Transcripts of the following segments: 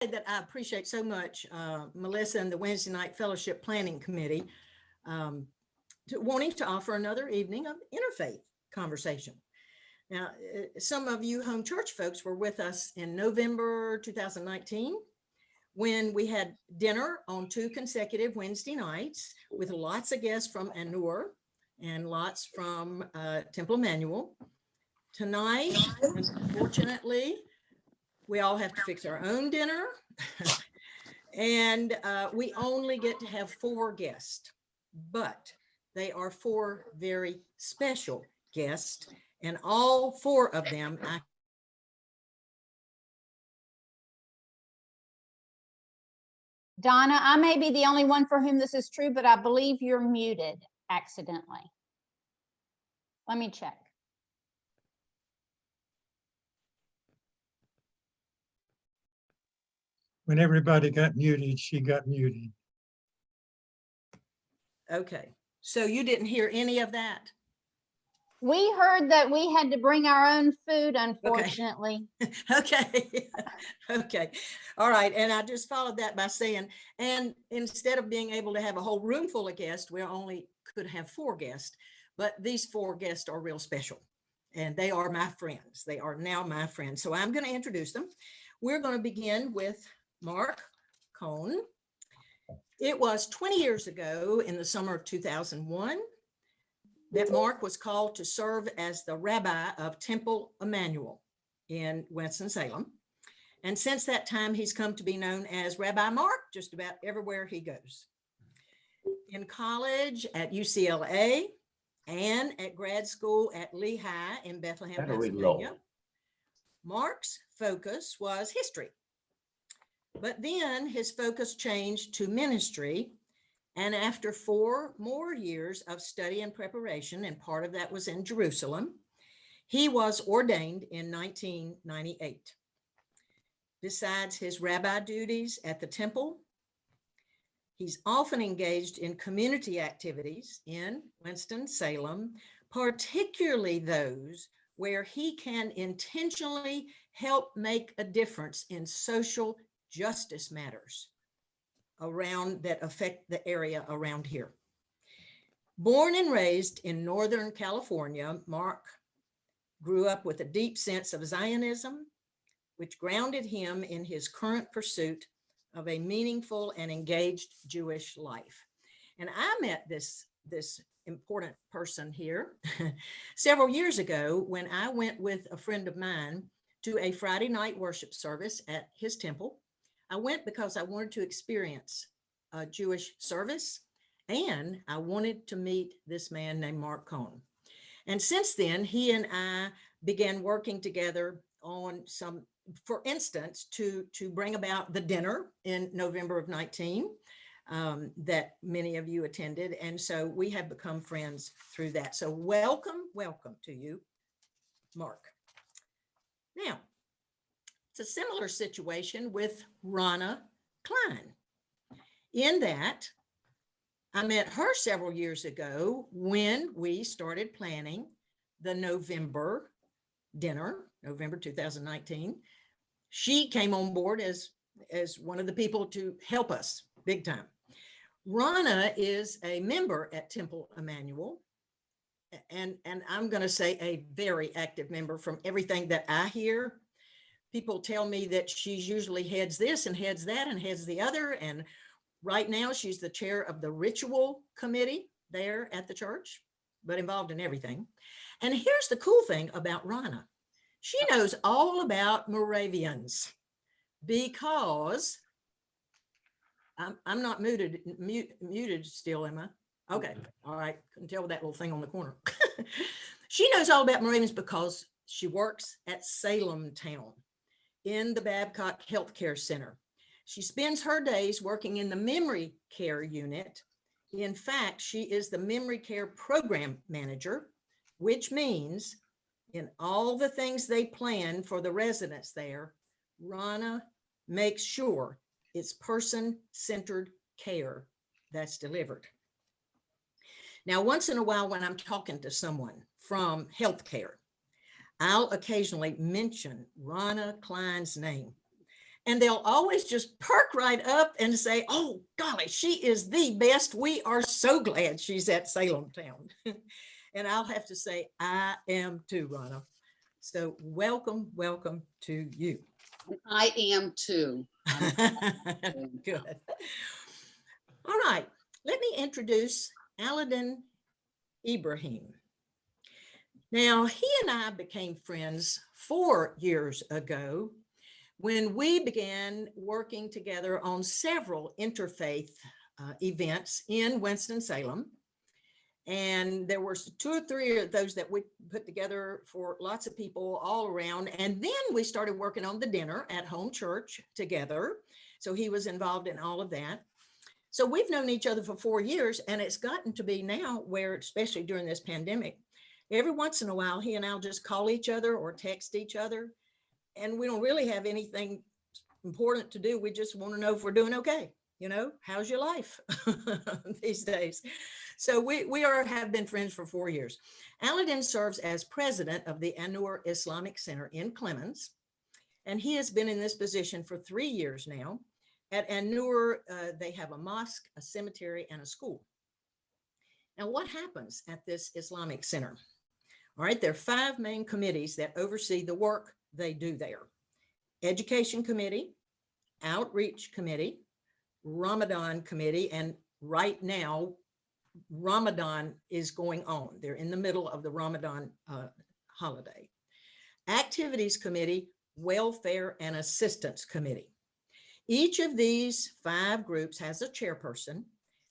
that I appreciate so much Melissa and the Wednesday Night Fellowship Planning Committee wanting to offer another evening of interfaith conversation. Now, some of you home church folks were with us in November 2019 when we had dinner on 2 consecutive Wednesday nights with lots of guests from Annoor and lots from Temple Emanuel. Tonight, unfortunately, we all have to fix our own dinner and we only get to have 4 guests, but they are 4 very special guests, and all 4 of them Donna, I may be the only one for whom this is true, but I believe you're muted accidentally. Let me check. When everybody got muted, she got muted. Okay, so you didn't hear any of that? We heard that we had to bring our own food, unfortunately. Okay. Okay. All right. And I just followed that by saying, and instead of being able to have a whole room full of guests, we only could have 4 guests, but these 4 guests are real special and they are my friends. They are now my friends. So I'm going to introduce them. We're going to begin with Mark Cohn. It was 20 years ago in the summer of 2001 that Mark was called to serve as the rabbi of Temple Emanuel in Winston-Salem. And since that time, he's come to be known as Rabbi Mark just about everywhere he goes. In college at UCLA and at grad school at Lehigh in Bethlehem, Pennsylvania, Mark's focus was history. But then his focus changed to ministry. And after 4 more years of study and preparation, and part of that was in Jerusalem, he was ordained in 1998. Besides his rabbi duties at the temple, he's often engaged in community activities in Winston-Salem, particularly those where he can intentionally help make a difference in social justice matters around that affect the area around here. Born and raised in Northern California, Mark grew up with a deep sense of Zionism, which grounded him in his current pursuit of a meaningful and engaged Jewish life. And I met this important person here several years ago when I went with a friend of mine to a Friday night worship service at his temple. I went because I wanted to experience a Jewish service, and I wanted to meet this man named Mark Cohn. And since then, he and I began working together on some, for instance, to bring about the dinner in November of 19 that many of you attended. And so we have become friends through that. So welcome to you, Mark. Now, it's a similar situation with Rona Klein, in that I met her several years ago when we started planning the November dinner, November 2019. She came on board as one of the people to help us big time. Rona is a member at Temple Emanuel, and I'm going to say a very active member. From everything that I hear, people tell me that she's usually heads this and heads that and heads the other. And right now she's the chair of the ritual committee there at the church, but involved in everything. And here's the cool thing about Rona. She knows all about Moravians because I'm not muted still, am I? Okay. All right. Couldn't tell with that little thing on the corner. She knows all about Moravians because she works at Salem Town in the Babcock Healthcare Center. She spends her days working in the memory care unit. In fact, she is the memory care program manager, which means in all the things they plan for the residents there, Rona makes sure it's person-centered care that's delivered. Now, once in a while, when I'm talking to someone from healthcare, I'll occasionally mention Rona Klein's name. And they'll always just perk right up and say, oh, golly, she is the best. We are so glad she's at Salem Town. And I'll have to say, I am too, Rona. So welcome, welcome to you. I am too. Good. All right, let me introduce Aladin Ebraheem. Now, he and I became friends 4 years ago when we began working together on several interfaith events in Winston-Salem. And there were 2 or 3 of those that we put together for lots of people all around. And then we started working on the dinner at home church together. So he was involved in all of that. So we've known each other for 4 years, and it's gotten to be now where, especially during this pandemic, every once in a while, he and I'll just call each other or text each other. And we don't really have anything important to do. We just want to know if we're doing okay. You know, how's your life these days? So we have been friends for 4 years. Aladin serves as president of the Annoor Islamic Center in Clemens, and he has been in this position for 3 years now. At Annoor, they have a mosque, a cemetery, and a school. Now, what happens at this Islamic Center? All right, there are 5 main committees that oversee the work they do there. Education Committee, Outreach Committee, Ramadan Committee, and right now, Ramadan is going on. They're in the middle of the Ramadan holiday. Activities Committee, Welfare and Assistance Committee. Each of these 5 groups has a chairperson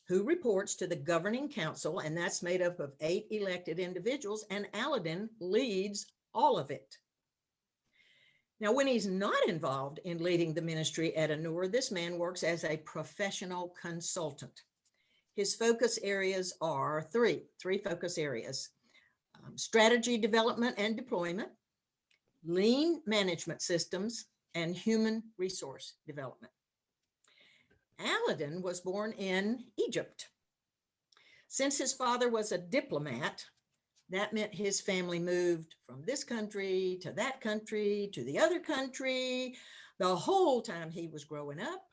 who reports to the governing council, and that's made up of 8 elected individuals, and Aladin leads all of it. Now, when he's not involved in leading the ministry at Annoor, this man works as a professional consultant. His focus areas are three focus areas: strategy development and deployment, lean management systems, and human resource development. Aladin was born in Egypt. Since his father was a diplomat, that meant his family moved from this country to that country to the other country the whole time he was growing up.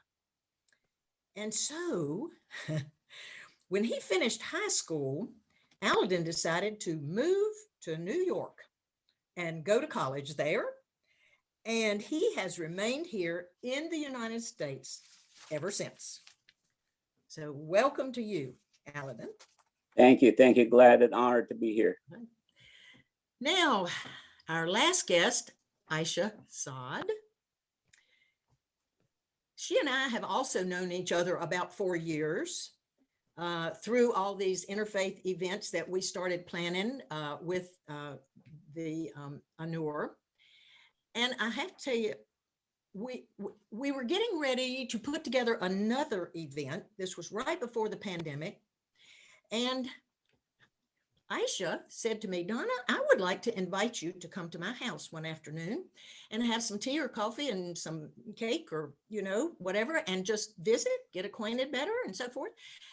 And so when he finished high school, Aladin decided to move to New York and go to college there. And he has remained here in the United States ever since. So welcome to you, Aladin. Thank you. Thank you. Glad and honored to be here. Now, our last guest, Ayesha Saad. She and I have also known each other about 4 years through all these interfaith events that we started planning with the Annoor. And I have to tell you, we were getting ready to put together another event. This was right before the pandemic. And Ayesha said to me, Donna, I would like to invite you to come to my house one afternoon and have some tea or coffee and some cake or, you know, whatever, and just visit, get acquainted better and so forth.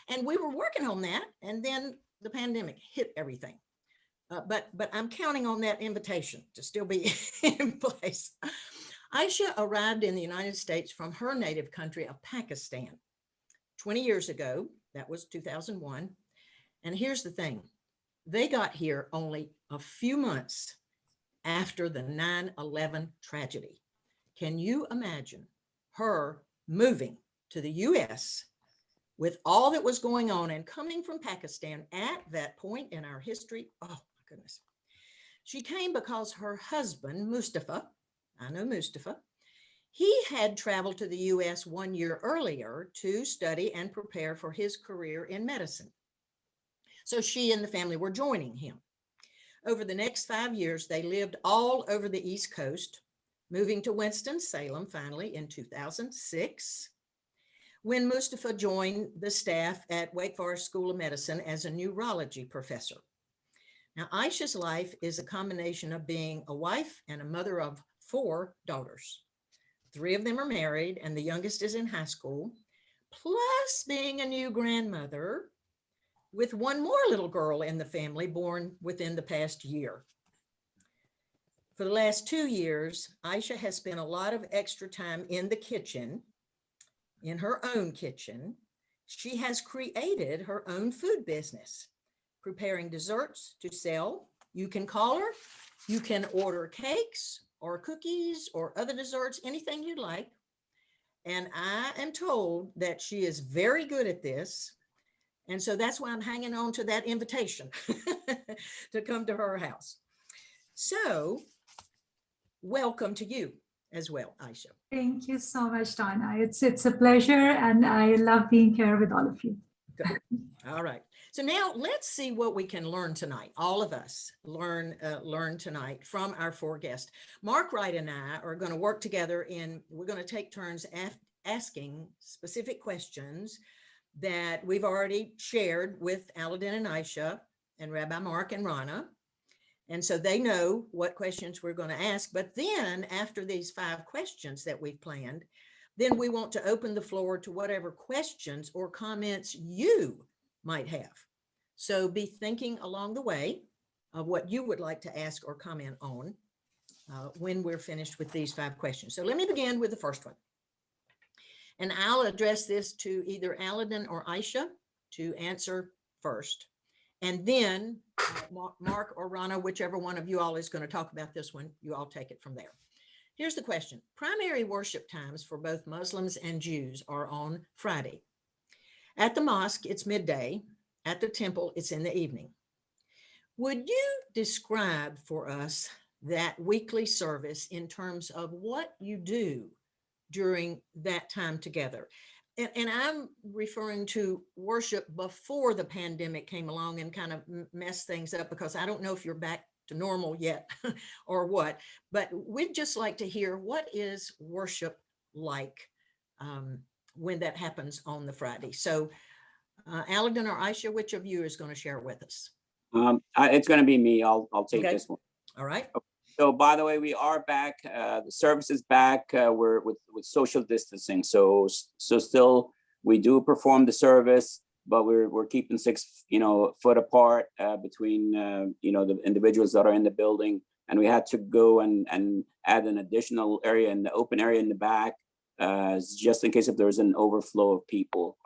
And we were working on that. And then the pandemic hit everything. But I'm counting on that invitation to still be in place. Ayesha arrived in the United States from her native country of Pakistan 20 years ago. That was 2001. And here's the thing. They got here only a few months after the 9/11 tragedy. Can you imagine her moving to the US with all that was going on and coming from Pakistan at that point in our history? Oh, my goodness. She came because her husband, Mustafa, I know Mustafa, he had traveled to the US 1 year earlier to study and prepare for his career in medicine. So she and the family were joining him. Over the next 5 years, they lived all over the East Coast, moving to Winston-Salem finally in 2006, when Mustafa joined the staff at Wake Forest School of Medicine as a neurology professor. Now, Ayesha's life is a combination of being a wife and a mother of 4 daughters. 3 of them are married, and the youngest is in high school, plus being a new grandmother with 1 more little girl in the family born within the past year. For the last 2 years, Ayesha has spent a lot of extra time in the kitchen, in her own kitchen. She has created her own food business, preparing desserts to sell. You can call her, you can order cakes or cookies or other desserts, anything you'd like. And I am told that she is very good at this. And so that's why I'm hanging on to that invitation to come to her house. So welcome to you as well, Ayesha. Thank you so much, Donna. It's a pleasure, and I love being here with all of you. Good. All right. So now let's see what we can learn tonight. All of us learn tonight from our 4 guests. Mark, Wright, and I are going to work together we're going to take turns asking specific questions that we've already shared with Aladin and Ayesha and Rabbi Mark and Rona. And so they know what questions we're going to ask. But then after these 5 questions that we've planned, then we want to open the floor to whatever questions or comments you might have. So be thinking along the way of what you would like to ask or comment on when we're finished with these 5 questions. So let me begin with the first one. And I'll address this to either Aladin or Ayesha to answer first. And then Mark or Rona, whichever one of you all is going to talk about this one, you all take it from there. Here's the question. Primary worship times for both Muslims and Jews are on Friday. At the mosque, it's midday. At the temple, it's in the evening. Would you describe for us that weekly service in terms of what you do during that time together? And I'm referring to worship before the pandemic came along and kind of messed things up, because I don't know if you're back to normal yet or what, but we'd just like to hear, what is worship like when that happens on the Friday? So Aladin or Ayesha, which of you is going to share with us? It's going to be me. I'll take Okay. this one. All right. So by the way, we are back. The service is back. We're with social distancing. So still we do perform the service, but we're keeping 6 foot apart between the individuals that are in the building. And we had to go and add an additional area in the open area in the back, just in case if there's an overflow of people,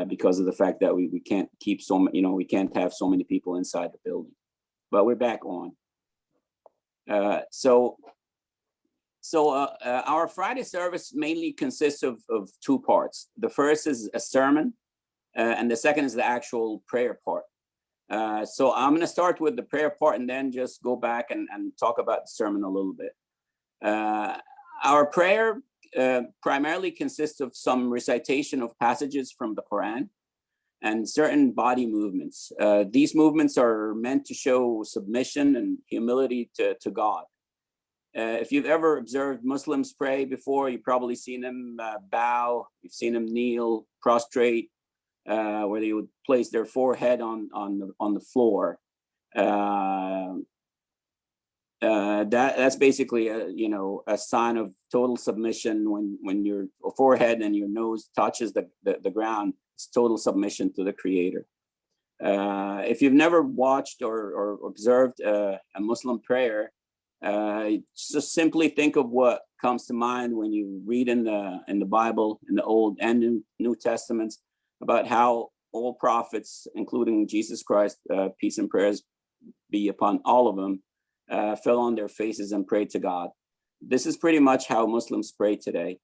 because of the fact that we can't keep we can't have so many people inside the building. But we're back on. So our Friday service mainly consists of 2 parts. The first is a sermon, and the second is the actual prayer part. So I'm going to start with the prayer part and then just go back and talk about the sermon a little bit. Our prayer primarily consists of some recitation of passages from the Quran and certain body movements. These movements are meant to show submission and humility to God. If you've ever observed Muslims pray before, you've probably seen them bow, you've seen them kneel, prostrate, where they would place their forehead on the floor. That's basically a sign of total submission. When your forehead and your nose touches the ground, it's total submission to the Creator. If you've never watched or observed a Muslim prayer, just simply think of what comes to mind when you read in the Bible, in the Old and New Testaments, about how all prophets, including Jesus Christ, peace and prayers be upon all of them, fell on their faces and prayed to God. This is pretty much how Muslims pray today.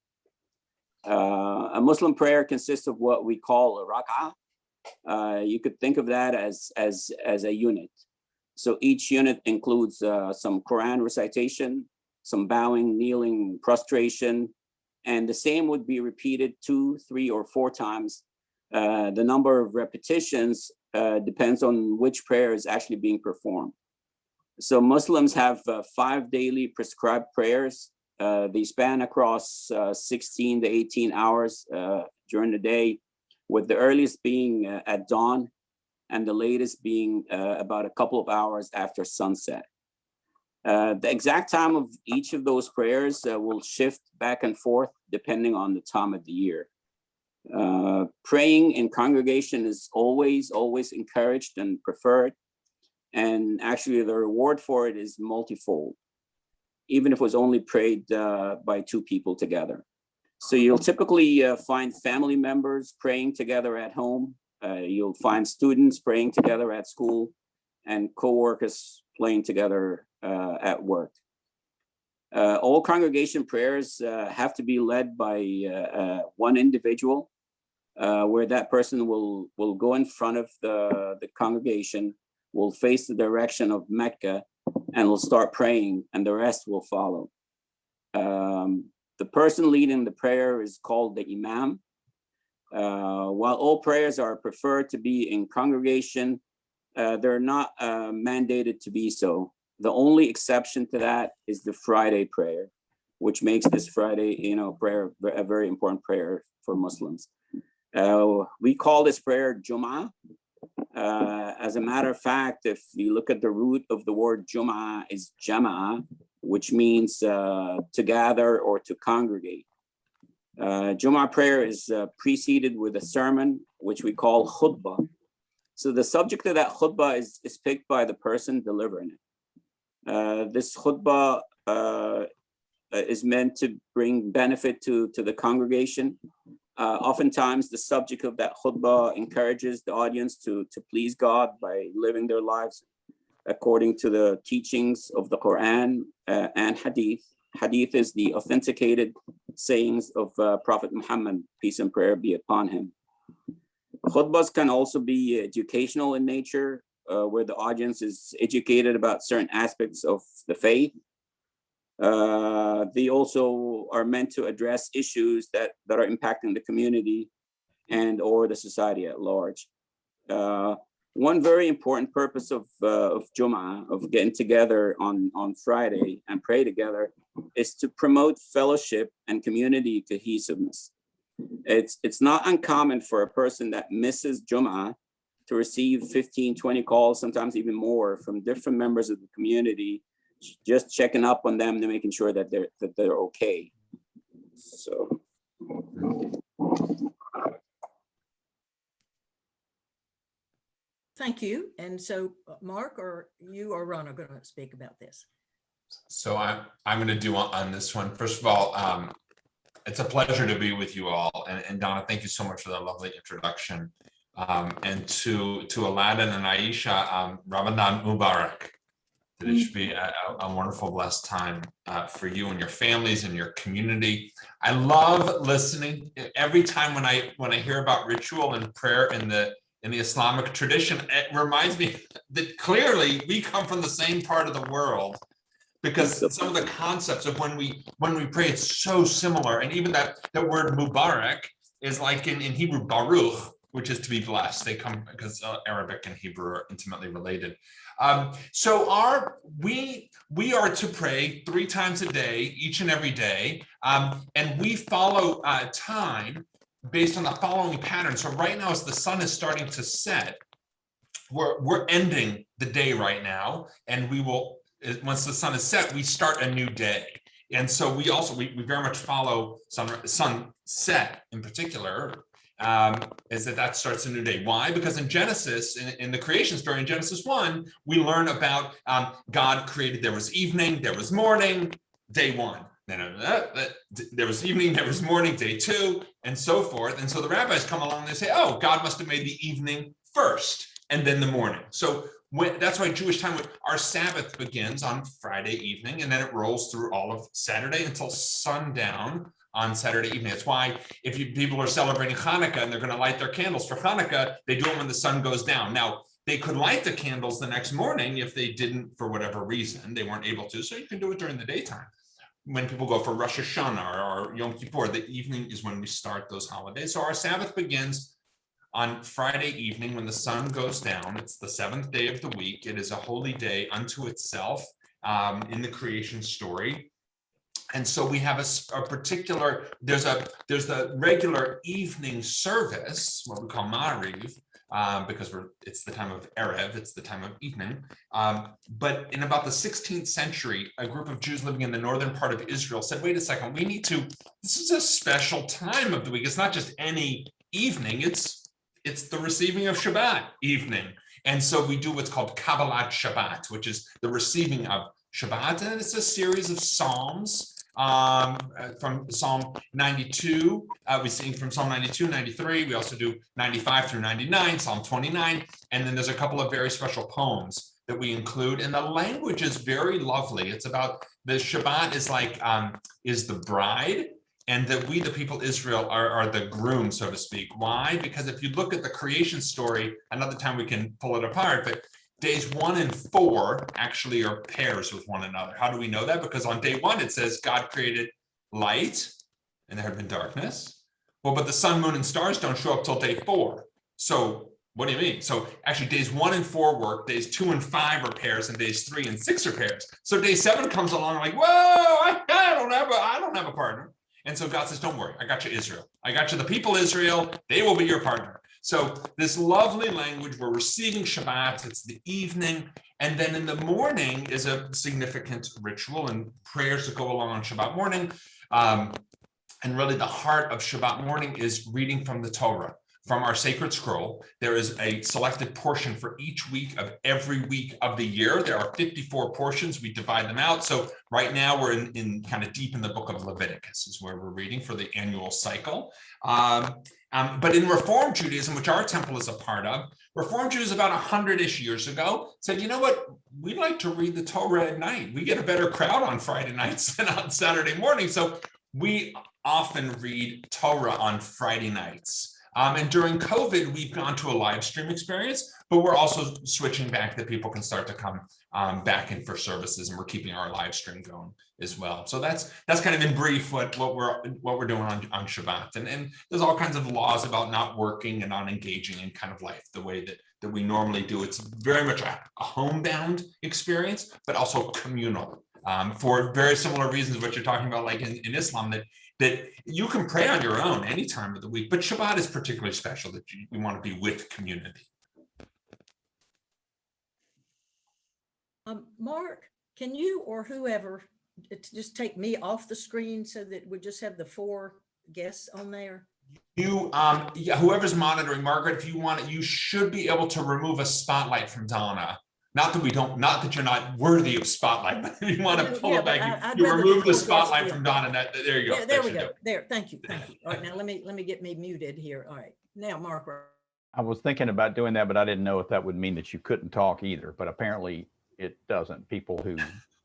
A Muslim prayer consists of what we call a rak'ah. You could think of that as a unit. So each unit includes some Quran recitation, some bowing, kneeling, prostration, and the same would be repeated 2, 3, or 4 times. The number of repetitions depends on which prayer is actually being performed. So Muslims have 5 daily prescribed prayers. They span across 16 to 18 hours during the day, with the earliest being at dawn and the latest being about a couple of hours after sunset. The exact time of each of those prayers will shift back and forth depending on the time of the year. Praying in congregation is always encouraged and preferred. And actually the reward for it is multifold. even if it was only prayed by 2 people together. So you'll typically find family members praying together at home. You'll find students praying together at school, and co-workers praying together at work. All congregation prayers have to be led by one individual, where that person will go in front of the congregation, will face the direction of Mecca, and will start praying, and the rest will follow. The person leading the prayer is called the Imam. While all prayers are preferred to be in congregation, they're not mandated to be so. The only exception to that is the Friday prayer, which makes this Friday, prayer a very important prayer for Muslims. We call this prayer Jum'ah. As a matter of fact, if you look at the root of the word Jum'ah is Jama'ah, which means to gather or to congregate. Jum'ah prayer is preceded with a sermon, which we call khutbah. So the subject of that khutbah is picked by the person delivering it. This khutbah is meant to bring benefit to the congregation. Oftentimes, the subject of that khutbah encourages the audience to please God by living their lives according to the teachings of the Quran and Hadith. Hadith is the authenticated sayings of Prophet Muhammad, peace and prayer be upon him. Khutbahs can also be educational in nature, where the audience is educated about certain aspects of the faith. They also are meant to address issues that are impacting the community and or the society at large. One very important purpose of Jum'ah, of getting together on Friday and pray together, is to promote fellowship and community cohesiveness. It's not uncommon for a person that misses Jum'ah to receive 15, 20 calls, sometimes even more, from different members of the community, just checking up on them and making sure that they're okay. So. Thank you. And so Mark, or you or Ron are going to speak about this. So I'm going to do on this one. First of all, it's a pleasure to be with you all. And Donna, thank you so much for that lovely introduction. And to Aladin and Ayesha, Ramadan Mubarak. It should be a wonderful, blessed time for you and your families and your community. I love listening every time when I hear about ritual and prayer in the Islamic tradition. It reminds me that clearly we come from the same part of the world, because some of the concepts of when we pray, it's so similar. And even that word Mubarak is like in Hebrew Baruch, which is to be blessed. They come because Arabic and Hebrew are intimately related. So we are to pray 3 times a day, each and every day, and we follow time based on the following pattern. So right now, as the sun is starting to set, we're ending the day right now, and we will, once the sun is set, we start a new day. And so we very much follow sunset in particular. Is that starts a new day. Why? Because in Genesis, in the creation story, in Genesis 1, we learn about God created, there was evening, there was morning, day 1. Then there was evening, there was morning, day 2, and so forth. And so the rabbis come along and they say, oh, God must have made the evening first and then the morning. So that's why Jewish time, our Sabbath begins on Friday evening, and then it rolls through all of Saturday until sundown on Saturday evening. That's why if people are celebrating Hanukkah and they're going to light their candles for Hanukkah, they do it when the sun goes down. Now, they could light the candles the next morning if they didn't, for whatever reason, they weren't able to. So you can do it during the daytime. When people go for Rosh Hashanah or Yom Kippur, the evening is when we start those holidays. So our Sabbath begins on Friday evening when the sun goes down. It's the 7th day of the week. It is a holy day unto itself in the creation story. And so we have a particular, there's the regular evening service, what we call Ma'ariv, because it's the time of Erev, it's the time of evening. But in about the 16th century, a group of Jews living in the northern part of Israel said, wait a second, this is a special time of the week. It's not just any evening, it's the receiving of Shabbat evening. And so we do what's called Kabbalat Shabbat, which is the receiving of Shabbat, and it's a series of Psalms from Psalm 92. We sing from Psalm 92, 93. We also do 95 through 99, Psalm 29. And then there's a couple of very special poems that we include. And the language is very lovely. It's about the Shabbat is like, is the bride, and that we, the people Israel, are the groom, so to speak. Why? Because if you look at the creation story, another time we can pull it apart, but days 1 and 4 actually are pairs with one another. How do we know that? Because on day 1, it says God created light and there had been darkness. Well, but the sun, moon, and stars don't show up till day 4. So what do you mean? So actually days 1 and 4 work, days 2 and 5 are pairs, and days 3 and 6 are pairs. So day 7 comes along like, whoa, I don't have a partner. And so God says, don't worry, I got you, Israel. I got you, the people Israel, they will be your partner. So this lovely language, we're receiving Shabbat, it's the evening, and then in the morning is a significant ritual and prayers that go along on Shabbat morning. And really the heart of Shabbat morning is reading from the Torah. From our sacred scroll, there is a selected portion for each week of every week of the year. There are 54 portions. We divide them out. So right now we're in kind of deep in the book of Leviticus is where we're reading for the annual cycle. But in Reform Judaism, which our temple is a part of, Reform Jews about 100-ish years ago said, you know what, we like to read the Torah at night. We get a better crowd on Friday nights than on Saturday morning. So we often read Torah on Friday nights. And during COVID, we've gone to a live stream experience, but we're also switching back that people can start to come back in for services, and we're keeping our live stream going as well. So that's kind of in brief what we're doing on Shabbat. And there's all kinds of laws about not working and not engaging in kind of life the way that we normally do. It's very much a homebound experience, but also communal for very similar reasons what you're talking about, like in Islam, that you can pray on your own any time of the week, but Shabbat is particularly special, that you want to be with community. Mark, can you or whoever just take me off the screen so that we just have the 4 guests on there? You, yeah, whoever's monitoring, Margaret, if you want it, you should be able to remove a spotlight from Donna. Not that you're not worthy of spotlight, but if you want to pull it back, you remove the spotlight from Donna. There you go. Yeah, there we go. There, thank you. All right, now let me get me muted here. All right, now Mark. I was thinking about doing that, but I didn't know if that would mean that you couldn't talk either. But apparently it doesn't. People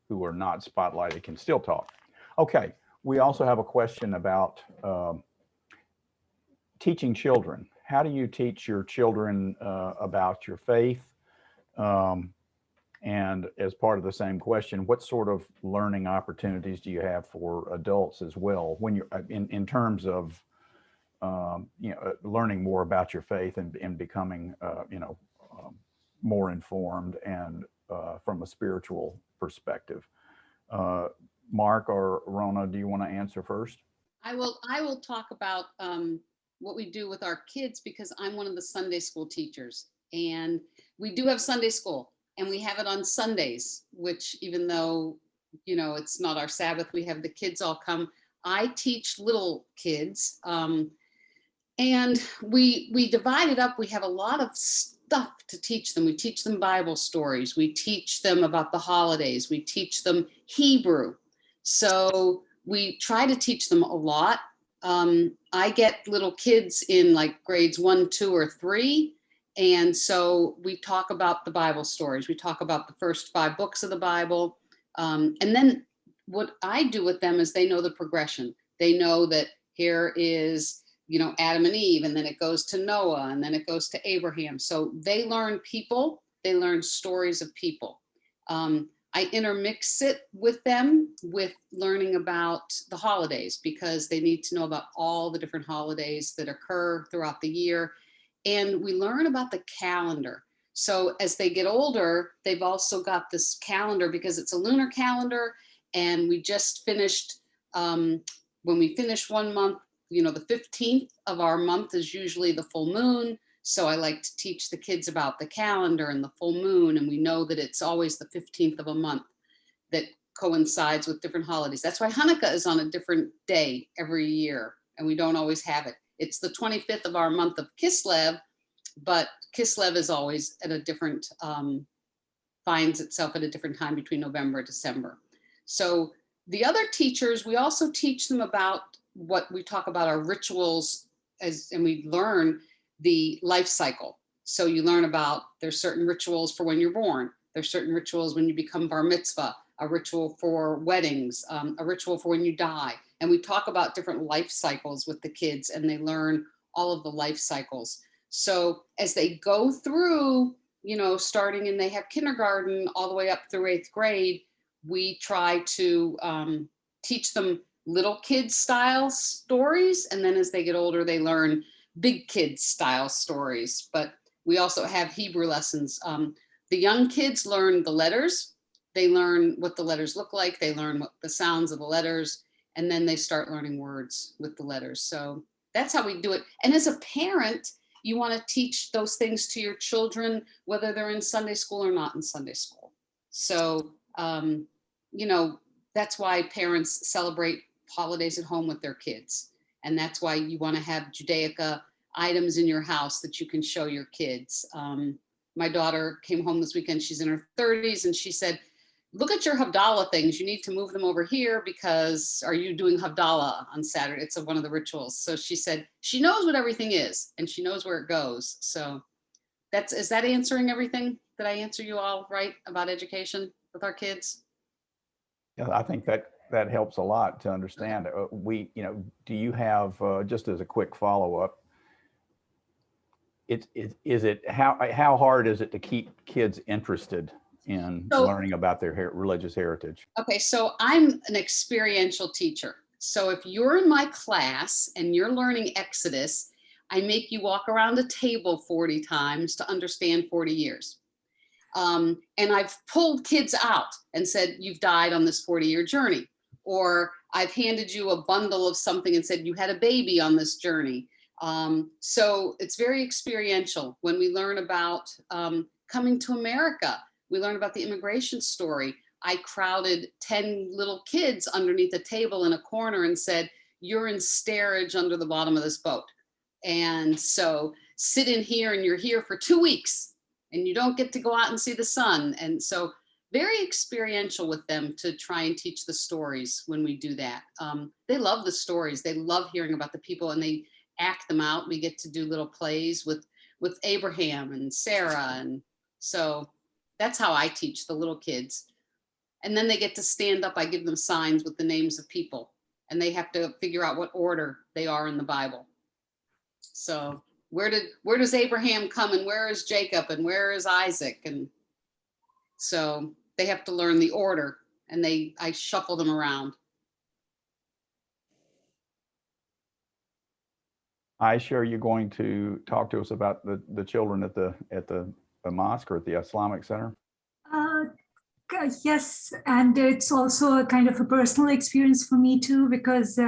who are not spotlighted can still talk. Okay, we also have a question about teaching children. How do you teach your children about your faith? And as part of the same question, what sort of learning opportunities do you have for adults as well when you're in terms of learning more about your faith and becoming more informed and from a spiritual perspective? Mark or Rona, do you want to answer first? I will talk about what we do with our kids, because I'm one of the Sunday school teachers, and we do have Sunday school. And we have it on Sundays, which even though, it's not our Sabbath, we have the kids all come. I teach little kids, and we divide it up. We have a lot of stuff to teach them. We teach them Bible stories. We teach them about the holidays. We teach them Hebrew. So we try to teach them a lot. I get little kids in like grades 1, 2, or 3. And so we talk about the Bible stories. We talk about the first 5 books of the Bible. And then what I do with them is they know the progression. They know that here is, Adam and Eve, and then it goes to Noah, and then it goes to Abraham. So they learn people, they learn stories of people. I intermix it with them with learning about the holidays, because they need to know about all the different holidays that occur throughout the year. And we learn about the calendar. So as they get older, they've also got this calendar because it's a lunar calendar. And we just finished, when we finish one month, the 15th of our month is usually the full moon. So I like to teach the kids about the calendar and the full moon. And we know that it's always the 15th of a month that coincides with different holidays. That's why Hanukkah is on a different day every year, and we don't always have it. It's the 25th of our month of Kislev, but Kislev is always at a different finds itself at a different time between November and December. So the other teachers, we also teach them about what we talk about our rituals, and we learn the life cycle. So you learn about, there's certain rituals for when you're born, there's certain rituals when you become bar mitzvah, a ritual for weddings, a ritual for when you die. And we talk about different life cycles with the kids, and they learn all of the life cycles. So as they go through, you know, starting and they have kindergarten all the way up through 8th grade, we try to teach them little kids style stories. And then as they get older, they learn big kids style stories. But we also have Hebrew lessons. The young kids learn the letters. They learn what the letters look like. They learn what the sounds of the letters, and then they start learning words with the letters. So that's how we do it. And as a parent, you want to teach those things to your children, whether they're in Sunday school or not in Sunday school. So, you know, that's why parents celebrate holidays at home with their kids. And that's why you want to have Judaica items in your house that you can show your kids. My daughter came home this weekend, she's in her 30s, and she said, look at your Havdalah things. You need to move them over here because are you doing Havdalah on Saturday? It's one of the rituals. So she said she knows what everything is and she knows where it goes. So is that answering everything? Did I answer you all right about education with our kids? Yeah, I think that helps a lot to understand. You know, do you have, just as a quick follow-up, how hard is it to keep kids interested in learning about their religious heritage? Okay, so I'm an experiential teacher. So if you're in my class and you're learning Exodus, I make you walk around a table 40 times to understand 40 years. And I've pulled kids out and said, you've died on this 40-year journey. Or I've handed you a bundle of something and said, you had a baby on this journey. So it's very experiential. When we learn about coming to America, we learn about the immigration story. I crowded 10 little kids underneath a table in a corner and said, you're in steerage under the bottom of this boat. And so sit in here and you're here for 2 weeks and you don't get to go out and see the sun. And so very experiential with them to try and teach the stories when we do that. They love the stories. They love hearing about the people and they act them out. We get to do little plays with Abraham and Sarah. And so that's how I teach the little kids. And then they get to stand up. I give them signs with the names of people and they have to figure out what order they are in the Bible. So where does Abraham come and where is Jacob and where is Isaac? And so they have to learn the order and I shuffle them around. Ayesha, are you going to talk to us about the children at the mosque or at the Islamic Center? Yes, and it's also a kind of a personal experience for me too, because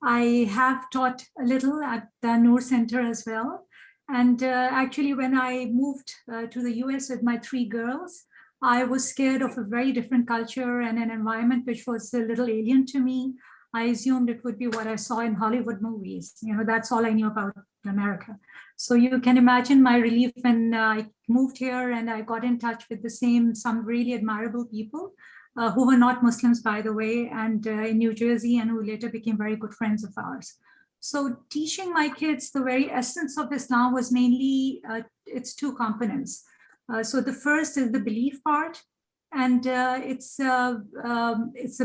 I have taught a little at the Annoor Center as well. And actually, when I moved to the US with my 3 girls, I was scared of a very different culture and an environment which was a little alien to me. I assumed it would be what I saw in Hollywood movies. You know, that's all I knew about America. So you can imagine my relief when I moved here and I got in touch with some really admirable people who were not Muslims, by the way, and in New Jersey, and who later became very good friends of ours. So teaching my kids the very essence of Islam was mainly its 2 components. So the first is the belief part. And it's a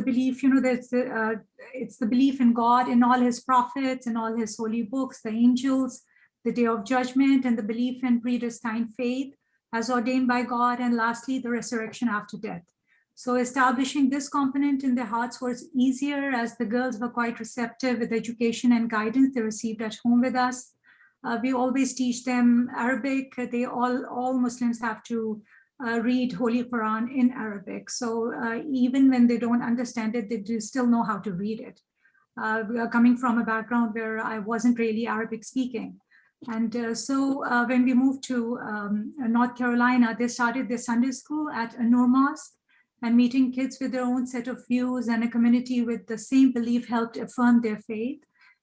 belief, you know, it's the belief in God, in all his prophets, in all his holy books, the angels, the day of judgment, and the belief in predestined faith as ordained by God. And lastly, the resurrection after death. So establishing this component in their hearts was easier as the girls were quite receptive with education and guidance they received at home with us. We always teach them Arabic. All Muslims have to read Holy Quran in Arabic. So even when they don't understand it, they do still know how to read it. We are coming from a background where I wasn't really Arabic speaking. And so when we moved to North Carolina, they started their Sunday school at Annoor Mosque, and meeting kids with their own set of views and a community with the same belief helped affirm their faith.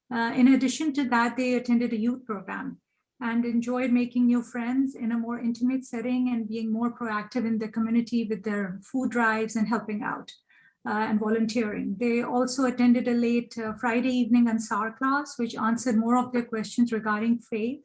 In addition to that, they attended a youth program. and enjoyed making new friends in a more intimate setting and being more proactive in the community with their food drives and helping out and volunteering. They also attended a late Friday evening Ansar class, which answered more of their questions regarding faith.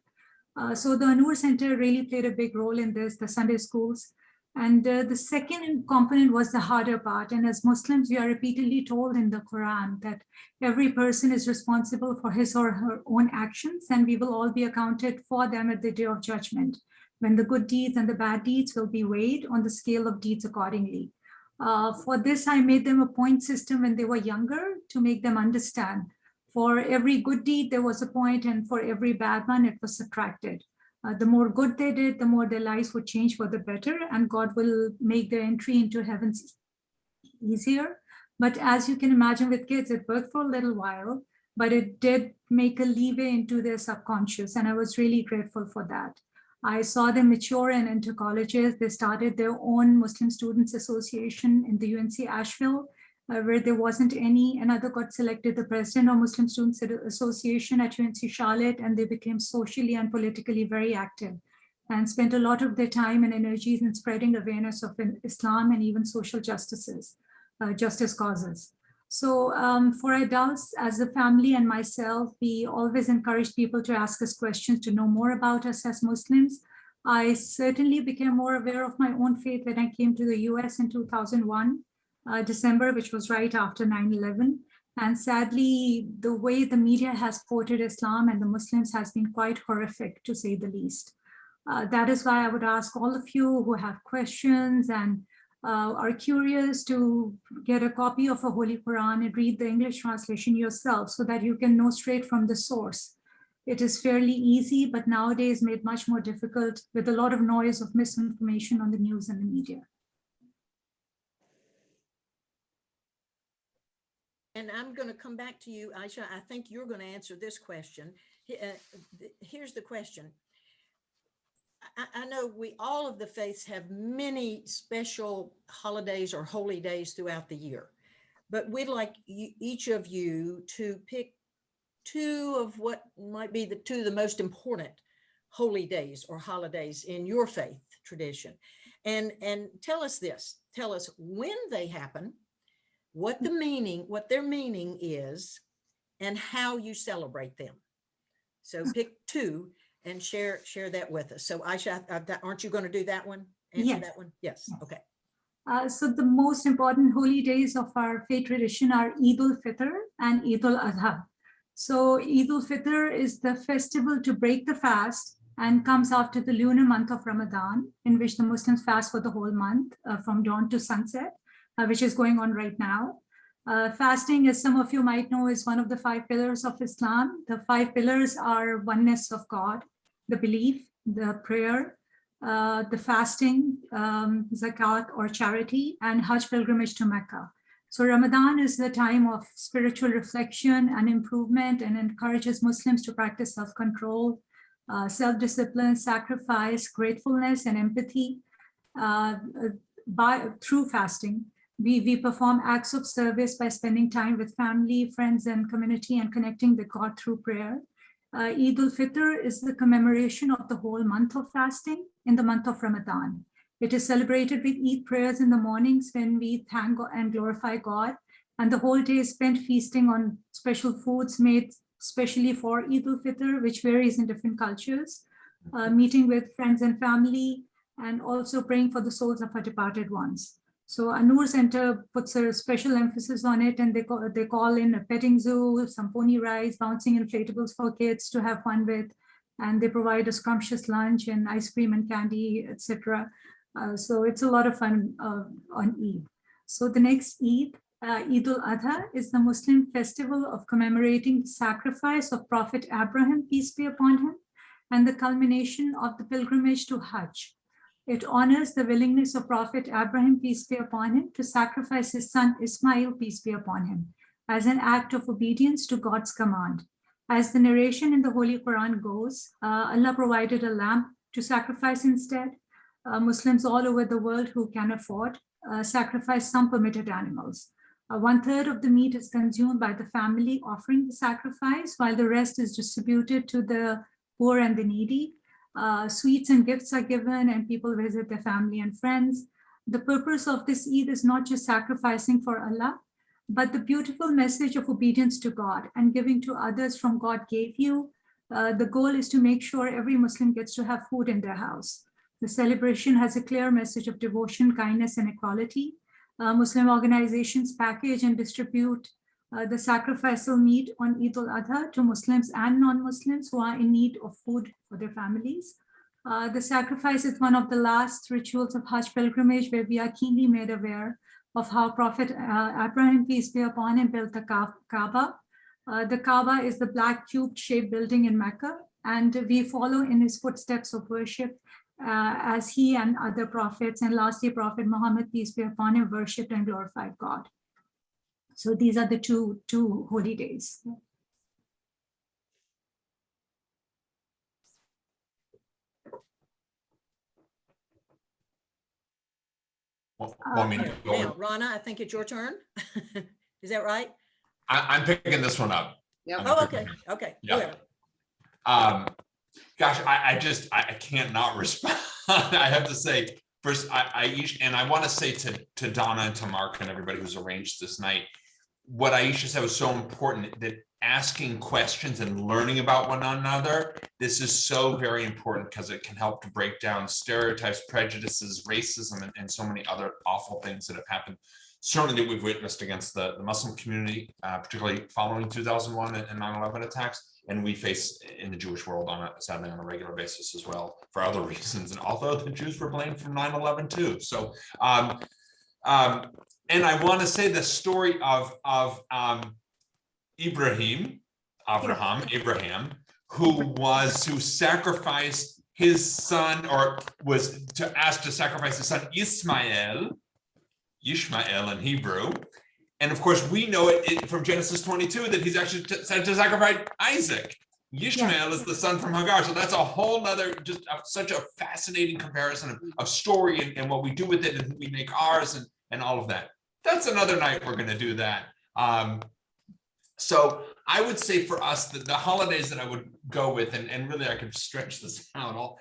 So the Annoor Center really played a big role in this, the Sunday schools. And the second component was the harder part. And as Muslims, we are repeatedly told in the Quran that every person is responsible for his or her own actions, and we will all be accounted for them at the day of judgment, when the good deeds and the bad deeds will be weighed on the scale of deeds accordingly. For this, I made them a point system when they were younger to make them understand. For every good deed, there was a point, and for every bad one, it was subtracted. The more good they did, the more their lives would change for the better, and God will make their entry into heaven easier. But as you can imagine with kids, it worked for a little while, but it did make a leeway into their subconscious, and I was really grateful for that. I saw them mature and enter colleges. They started their own Muslim Students Association in the UNC Asheville, where there wasn't any. Another got selected the president of Muslim Students Association at UNC Charlotte, and they became socially and politically very active and spent a lot of their time and energies in spreading awareness of Islam and even social justice causes. So for adults, as a family and myself, we always encourage people to ask us questions to know more about us as Muslims. I certainly became more aware of my own faith when I came to the US in 2001. December, which was right after 9/11. And sadly, the way the media has portrayed Islam and the Muslims has been quite horrific, to say the least. That is why I would ask all of you who have questions and are curious to get a copy of a Holy Quran and read the English translation yourself so that you can know straight from the source. It is fairly easy, but nowadays made much more difficult with a lot of noise of misinformation on the news and the media. And I'm going to come back to you, Ayesha. I think you're going to answer this question. Here's the question. I know all of the faiths have many special holidays or holy days throughout the year, but we'd like each of you to pick two of what might be two of the most important holy days or holidays in your faith tradition. And tell us this, tell us when they happen, what their meaning is, and how you celebrate them. So pick two and share that with us. So Ayesha, aren't you going to do that one? Answer Yes. that one? Yes. Okay. So the most important holy days of our faith tradition are Eid al-Fitr and Eid al-Adha. So Eid al-Fitr is the festival to break the fast and comes after the lunar month of Ramadan, in which the Muslims fast for the whole month from dawn to sunset, which is going on right now. Fasting, as some of you might know, is one of the 5 pillars of Islam. The 5 pillars are oneness of God, the belief, the prayer, the fasting, zakat or charity, and Hajj pilgrimage to Mecca. So Ramadan is the time of spiritual reflection and improvement, and encourages Muslims to practice self-control, self-discipline, sacrifice, gratefulness, and empathy through fasting. We perform acts of service by spending time with family, friends, and community, and connecting with God through prayer. Eid al-Fitr is the commemoration of the whole month of fasting in the month of Ramadan. It is celebrated with Eid prayers in the mornings when we thank and glorify God, and the whole day is spent feasting on special foods made specially for Eid al-Fitr, which varies in different cultures, meeting with friends and family, and also praying for the souls of our departed ones. So Annoor Center puts a special emphasis on it, and they call in a petting zoo, some pony rides, bouncing inflatables for kids to have fun with, and they provide a scrumptious lunch and ice cream and candy, etc. So it's a lot of fun on Eid. So the next Eid, Eid al-Adha, is the Muslim festival of commemorating the sacrifice of Prophet Abraham, peace be upon him, and the culmination of the pilgrimage to Hajj. It honors the willingness of Prophet Abraham, peace be upon him, to sacrifice his son Ismail, peace be upon him, as an act of obedience to God's command. As the narration in the Holy Quran goes, Allah provided a lamb to sacrifice instead. Muslims all over the world who can afford sacrifice some permitted animals. 1/3 of the meat is consumed by the family offering the sacrifice, while the rest is distributed to the poor and the needy. Sweets and gifts are given and people visit their family and friends. The purpose of this Eid is not just sacrificing for Allah, but the beautiful message of obedience to God and giving to others from God gave you. The goal is to make sure every Muslim gets to have food in their house. The celebration has a clear message of devotion, kindness, and equality. Muslim organizations package and distribute the sacrificial meat on Eid al-Adha to Muslims and non-Muslims who are in need of food for their families. The sacrifice is one of the last rituals of Hajj pilgrimage where we are keenly made aware of how Prophet Abraham, peace be upon him, built the Kaaba. The Kaaba is the black cube-shaped building in Mecca, and we follow in his footsteps of worship as he and other prophets, and lastly, Prophet Muhammad, peace be upon him, worshipped and glorified God. So these are the two holy days. Want me to go? Now, Rona, I think it's your turn. Is that right? I'm picking this one up. Yep. Oh, okay, okay. Yeah. Go ahead. Gosh, I can't not respond. I have to say, first, Ayesha, and I want to say to Donna and to Mark and everybody who's arranged this night, what Ayesha said was so important, that asking questions and learning about one another, this is so very important because it can help to break down stereotypes, prejudices, racism, and so many other awful things that have happened, certainly that we've witnessed against the Muslim community, particularly following 2001 and 9/11 attacks. And we face in the Jewish world sadly on a regular basis as well for other reasons. And although the Jews were blamed for 9/11 too. So, and I want to say the story of Abraham, who sacrificed his son, or was asked to sacrifice his son Ishmael in Hebrew. And of course, we know it from Genesis 22 that he's actually said to sacrifice Isaac. Ishmael is the son from Hagar. So that's a whole nother, just such a fascinating comparison of story and what we do with it and we make ours and all of that. That's another night we're going to do that. So I would say for us, the holidays that I would go with, and really I could stretch this out all.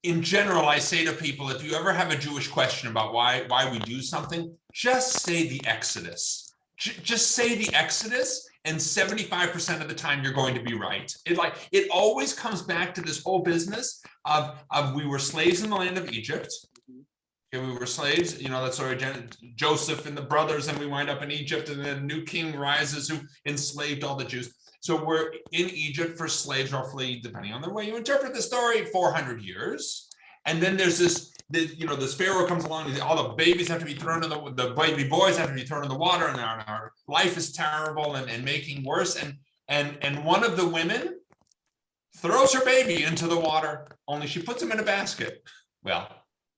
In general, I say to people, if you ever have a Jewish question about why we do something, just say the Exodus. Just say the Exodus, and 75% of the time you're going to be right. It always comes back to this whole business of we were slaves in the land of Egypt. Okay, we were slaves, that story, Joseph and the brothers, and we wind up in Egypt, and then a new king rises who enslaved all the Jews. So we're in Egypt for slaves, roughly, depending on the way you interpret the story, 400 years. And then there's this Pharaoh comes along, and all the babies have to be thrown in the baby boys have to be thrown in the water, and our life is terrible and making worse. And one of the women throws her baby into the water, only she puts him in a basket. Well,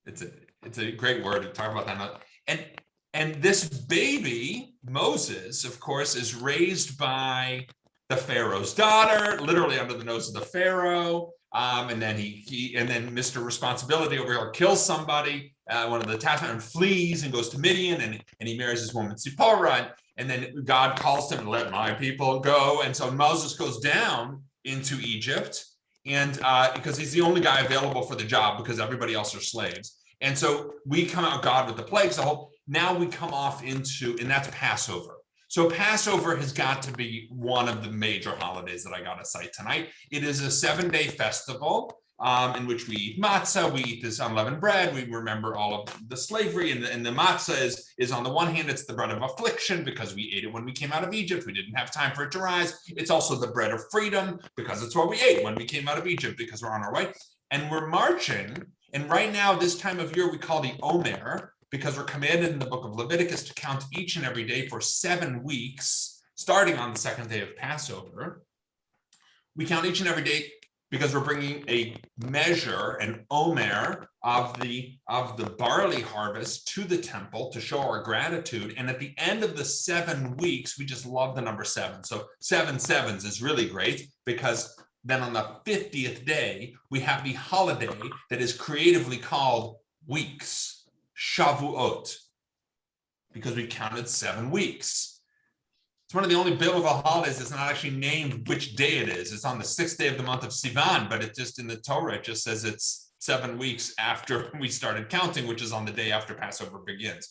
it's a great word to talk about that. And this baby, Moses, of course, is raised by the Pharaoh's daughter, literally under the nose of the Pharaoh. And then then Mr. Responsibility over here kills somebody, one of the taskmen, and flees and goes to Midian, and he marries this woman, Zipporah. And then God calls him to let my people go. And so Moses goes down into Egypt, and because he's the only guy available for the job because everybody else are slaves. And so we come out God with the plagues. Now we come off into, and that's Passover. So Passover has got to be one of the major holidays that I got to cite tonight. It is a 7-day festival in which we eat matzah, we eat this unleavened bread, we remember all of the slavery, and the matzah is on the one hand, it's the bread of affliction because we ate it when we came out of Egypt. We didn't have time for it to rise. It's also the bread of freedom because it's what we ate when we came out of Egypt because we're on our way. And we're marching. And right now, this time of year, we call the Omer, because we're commanded in the book of Leviticus to count each and every day for 7 weeks, starting on the 2nd day of Passover. We count each and every day because we're bringing a measure, an Omer, of the barley harvest to the temple to show our gratitude. And at the end of the 7 weeks, we just love the number 7. So 7 sevens is really great because then on the 50th day, we have the holiday that is creatively called weeks, Shavuot, because we counted 7 weeks. It's one of the only biblical holidays that's not actually named which day it is. It's on the 6th day of the month of Sivan, but it just in the Torah, it just says it's 7 weeks after we started counting, which is on the day after Passover begins.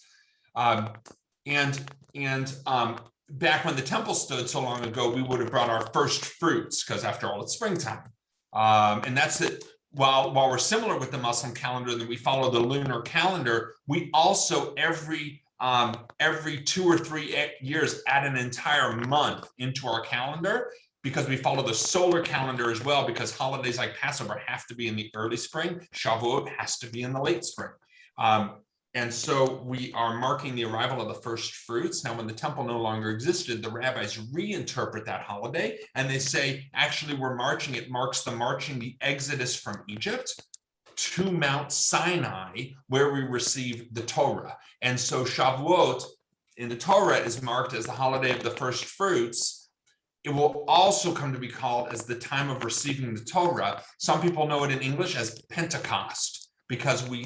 Back when the temple stood so long ago, we would have brought our first fruits because after all, it's springtime. And that's it. While we're similar with the Muslim calendar, that we follow the lunar calendar, we also every 2 or 3 years add an entire month into our calendar because we follow the solar calendar as well, because holidays like Passover have to be in the early spring, Shavuot has to be in the late spring. And so we are marking the arrival of the first fruits. Now, when the temple no longer existed, the rabbis reinterpret that holiday and they say, actually, it marks the marching, the exodus from Egypt to Mount Sinai, where we receive the Torah. And so Shavuot in the Torah is marked as the holiday of the first fruits. It will also come to be called as the time of receiving the Torah. Some people know it in English as Pentecost, because we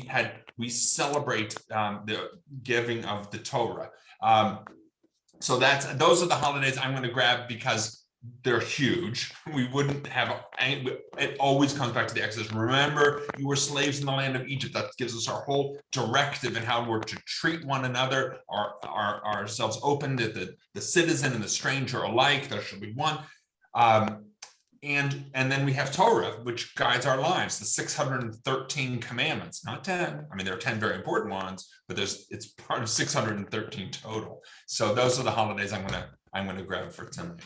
celebrate the giving of the Torah. So those are the holidays I'm going to grab because they're huge. We wouldn't have, it always comes back to the Exodus. Remember, you were slaves in the land of Egypt. That gives us our whole directive in how we're to treat one another, ourselves open to the citizen and the stranger alike. There should be one. And then we have Torah, which guides our lives, the 613 commandments, not 10. I mean, there are 10 very important ones, but it's part of 613 total. So those are the holidays I'm gonna grab for tonight.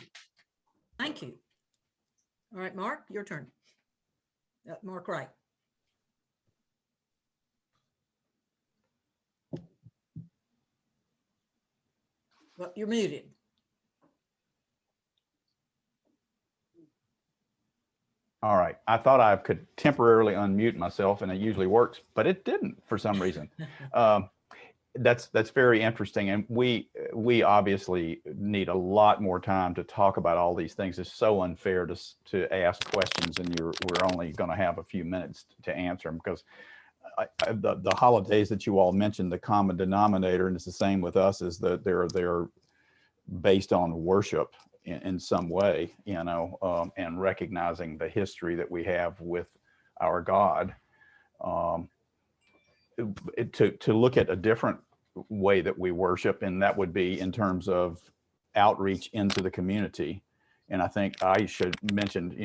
Thank you. All right, Mark, your turn. Mark Wright. Well, you're muted. All right. I thought I could temporarily unmute myself, and it usually works, but it didn't for some reason. That's very interesting, and we obviously need a lot more time to talk about all these things. It's so unfair to ask questions, and we're only going to have a few minutes to answer them, because the holidays that you all mentioned, the common denominator, and it's the same with us, is that they're based on worship in some way, and recognizing the history that we have with our God. To look at a different way that we worship, and that would be in terms of outreach into the community. And I think Ayesha mentioned,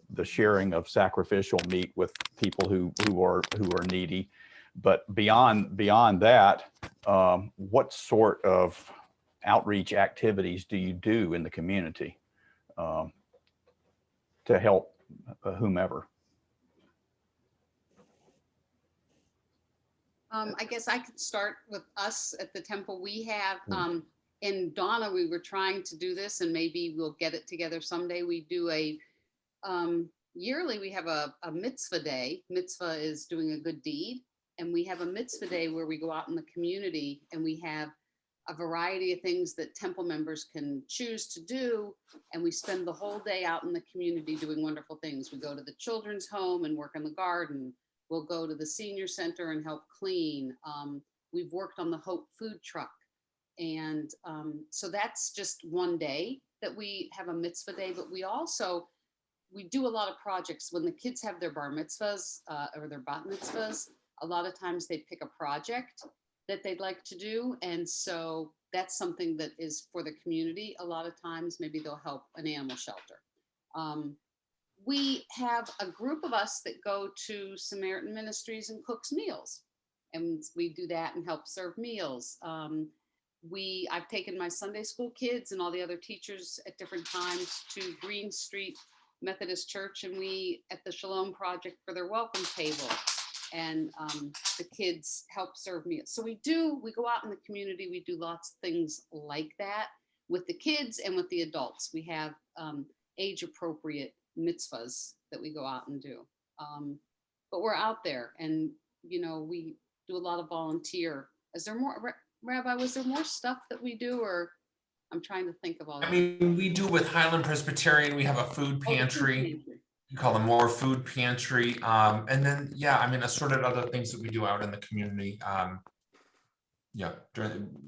the sharing of sacrificial meat with people who are needy. But beyond that, what sort of outreach activities do you do in the community to help whomever? I guess I could start with us at the temple. We have, in Donna, we were trying to do this, and maybe we'll get it together someday. We do yearly, we have a mitzvah day. Mitzvah is doing a good deed. And we have a mitzvah day where we go out in the community, and we have a variety of things that temple members can choose to do. And we spend the whole day out in the community doing wonderful things. We go to the children's home and work in the garden. We'll go to the senior center and help clean. We've worked on the Hope food truck. And so that's just one day that we have a mitzvah day, but we do a lot of projects. When the kids have their bar mitzvahs or their bat mitzvahs, a lot of times they pick a project that they'd like to do. And so that's something that is for the community. A lot of times, maybe they'll help an animal shelter. We have a group of us that go to Samaritan Ministries and cooks meals. And we do that and help serve meals. I've taken my Sunday school kids and all the other teachers at different times to Green Street Methodist Church, and we at the Shalom Project for their welcome table. And the kids help serve meals. So we go out in the community, we do lots of things like that with the kids and with the adults. We have age appropriate mitzvahs that we go out and do. But we're out there, and we do a lot of volunteer. Is there more, Rabbi, was there more stuff that we do, or I'm trying to think of all that. I mean, we do with Highland Presbyterian, we have a food pantry. We call them more food pantry. And then, assorted other things that we do out in the community. Yeah,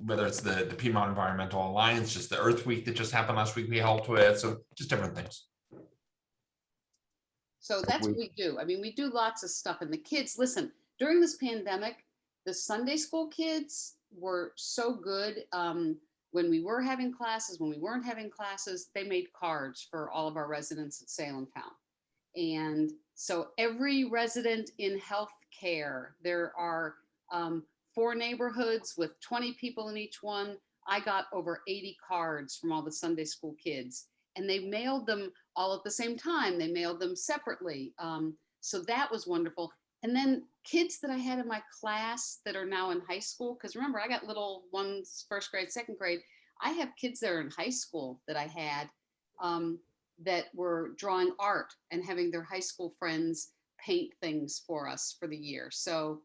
whether it's the Piedmont Environmental Alliance, just the Earth Week that just happened last week we helped with, so just different things. So that's what we do. I mean, we do lots of stuff. And the kids, listen, during this pandemic, the Sunday school kids were so good. When we were having classes, when we weren't having classes, they made cards for all of our residents at Salem Town. And so every resident in healthcare, there are 4 neighborhoods with 20 people in each one. I got over 80 cards from all the Sunday school kids, and they mailed them all at the same time. They mailed them separately. So that was wonderful. And then kids that I had in my class that are now in high school, because remember, I got little ones, first grade, second grade. I have kids that are in high school that I had that were drawing art and having their high school friends paint things for us for the year. So,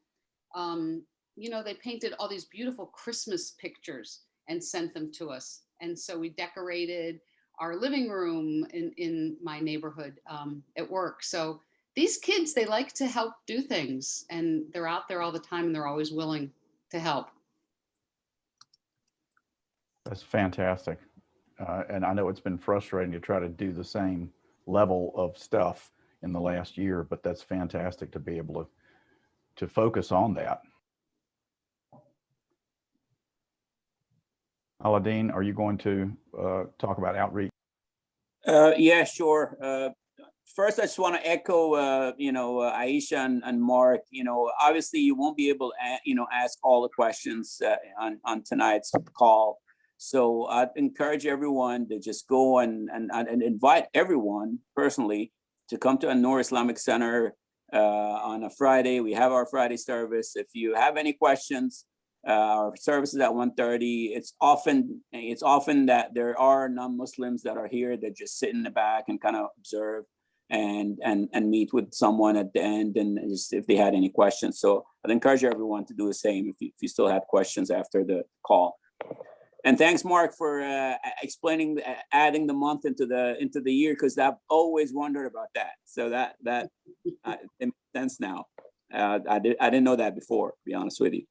you know, they painted all these beautiful Christmas pictures and sent them to us. And so we decorated our living room in my neighborhood at work. So these kids, they like to help do things, and they're out there all the time, and they're always willing to help. That's fantastic. And I know it's been frustrating to try to do the same level of stuff in the last year, but that's fantastic to be able to focus on that. Aladin, are you going to talk about outreach? Yeah, sure. First, I just want to echo, you know, Ayesha and Mark. You know, obviously, you won't be able to, you know, ask all the questions on tonight's call. So I'd encourage everyone to just go and invite everyone personally to come to Annoor Islamic Center on a Friday. We have our Friday service. If you have any questions, our service is at 1:30. It's often that there are non-Muslims that are here that just sit in the back and kind of observe and meet with someone at the end, and just if they had any questions. So I'd encourage everyone to do the same if you still have questions after the call. And thanks, Mark, for explaining, adding the month into the year, because I've always wondered about that. So that it makes sense now. I didn't know that before, to be honest with you.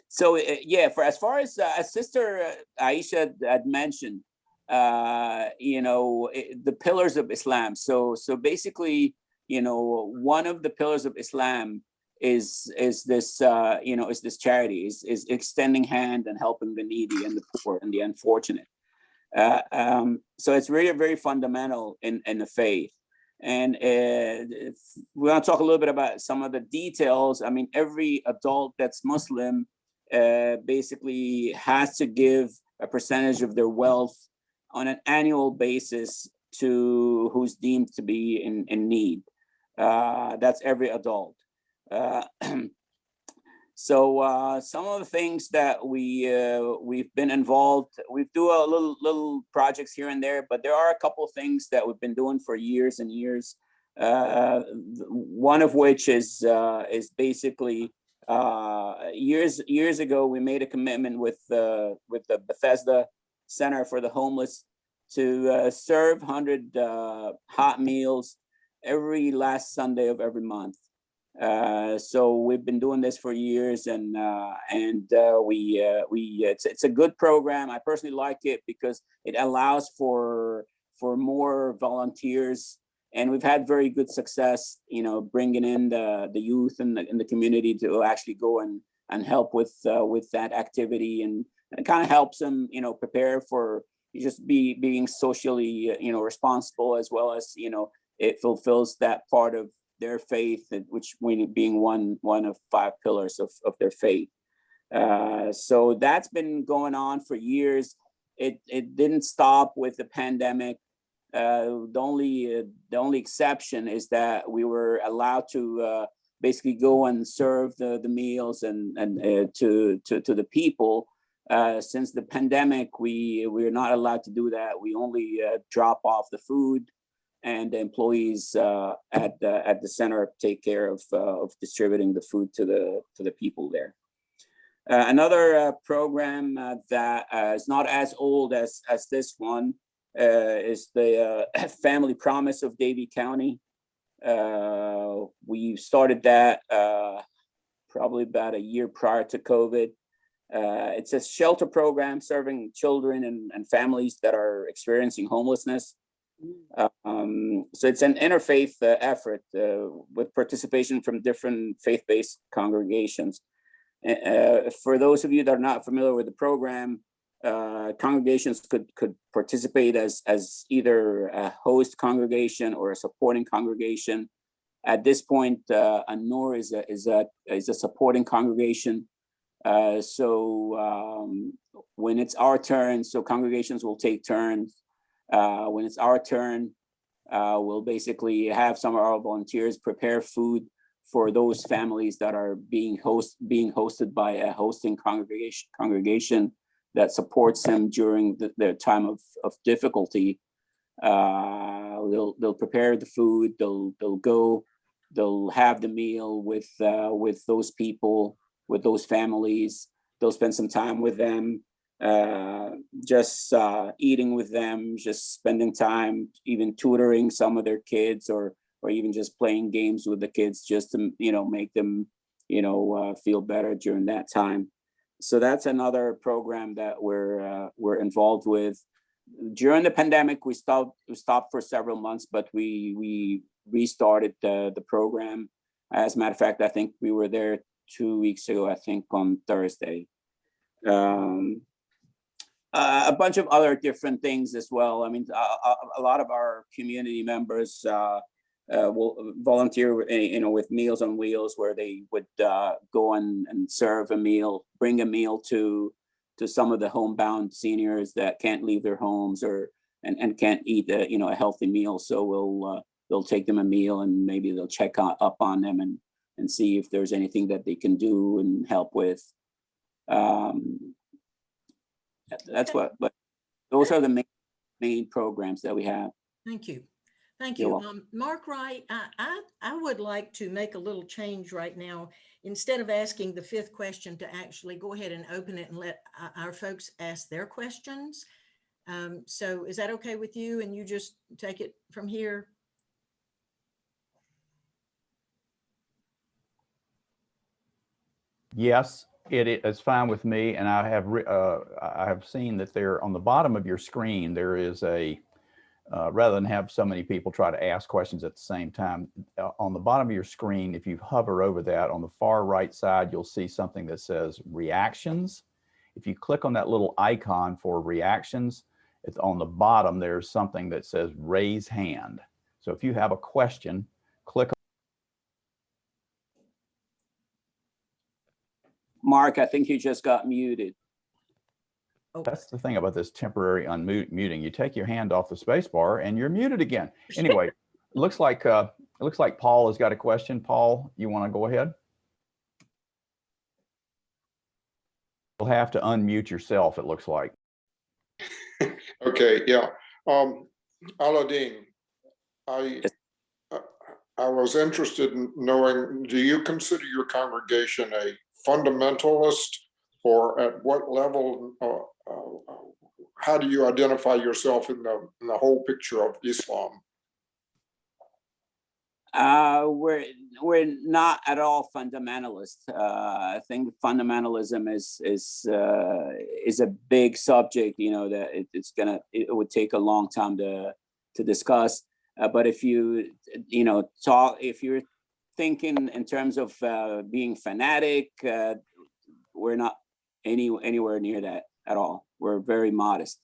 So yeah, for as far as Sister Ayesha had mentioned, you know, the pillars of Islam. So basically, you know, one of the pillars of Islam is this, you know, is this charity, is extending hand and helping the needy and the poor and the unfortunate. So it's really very fundamental in the faith. And we want to talk a little bit about some of the details. I mean, every adult that's Muslim basically has to give a percentage of their wealth on an annual basis to who's deemed to be in need. That's every adult. So some of the things that we've been involved, we do a little projects here and there, but there are a couple of things that we've been doing for years and years. One of which is basically years ago we made a commitment with the Bethesda Center for the Homeless to serve 100 hot meals every last Sunday of every month. So we've been doing this for years, and it's a good program. I personally like it because it allows for more volunteers, and we've had very good success, you know, bringing in the youth in the community to actually go and help with that activity, and it kind of helps them, you know, prepare for just being socially, you know, responsible, as well as, you know, it fulfills that part of their faith, which being one of 5 pillars of their faith. So that's been going on for years. It didn't stop with the pandemic. The only exception is that we were allowed to basically go and serve the meals and to the people. Since the pandemic, we're not allowed to do that. We only drop off the food, and the employees at the center take care of distributing the food to the people there. Another program that is not as old as this one is the Family Promise of Davie County. We started that probably about a year prior to COVID. It's a shelter program serving children and families that are experiencing homelessness. So it's an interfaith effort with participation from different faith-based congregations. For those of you that are not familiar with the program, congregations could participate as either a host congregation or a supporting congregation. At this point, Annoor is a supporting congregation. When it's our turn, so congregations will take turns. When it's our turn, we'll basically have some of our volunteers prepare food for those families that are being hosted by a hosting congregation that supports them during their time of difficulty. They'll prepare the food. They'll have the meal with those people, with those families. They'll spend some time with them, just eating with them, just spending time, even tutoring some of their kids, or even just playing games with the kids, just to make them feel better during that time. So that's another program that we're involved with. During the pandemic, we stopped for several months, but we restarted the program. As a matter of fact, I think we were there 2 weeks ago, I think on Thursday. A bunch of other different things as well. I mean, a lot of our community members will volunteer, with Meals on Wheels, where they would go and serve a meal, bring a meal to some of the homebound seniors that can't leave their homes and can't eat a healthy meal. So they'll take them a meal, and maybe they'll check up on them and see if there's anything that they can do and help with. That's what, but those are the main programs that we have. Thank you. Thank You're you. welcome. Mark Wright, I would like to make a little change right now. Instead of asking the fifth question, to actually go ahead and open it and let our folks ask their questions. So is that okay with you? And you just take it from here? Yes, it's fine with me. And I have seen that there on the bottom of your screen, there is a, rather than have so many people try to ask questions at the same time, on the bottom of your screen, if you hover over that, on the far right side, you'll see something that says reactions. If you click on that little icon for reactions, it's on the bottom, there's something that says raise hand. So if you have a question, click on. Mark, I think you just got muted. Oh, That's the thing about this temporary unmuting. You take your hand off the space bar and you're muted again. Anyway, it looks like Paul has got a question. Paul, you want to go ahead? You'll have to unmute yourself, it looks like. Okay, yeah. Aladin, I was interested in knowing, do you consider your congregation a fundamentalist, or at what level, how do you identify yourself in the whole picture of Islam? We're not at all fundamentalist. I think fundamentalism is a big subject, that it would take a long time to discuss. But if if you're thinking in terms of being fanatic, we're not anywhere near that at all. We're very modest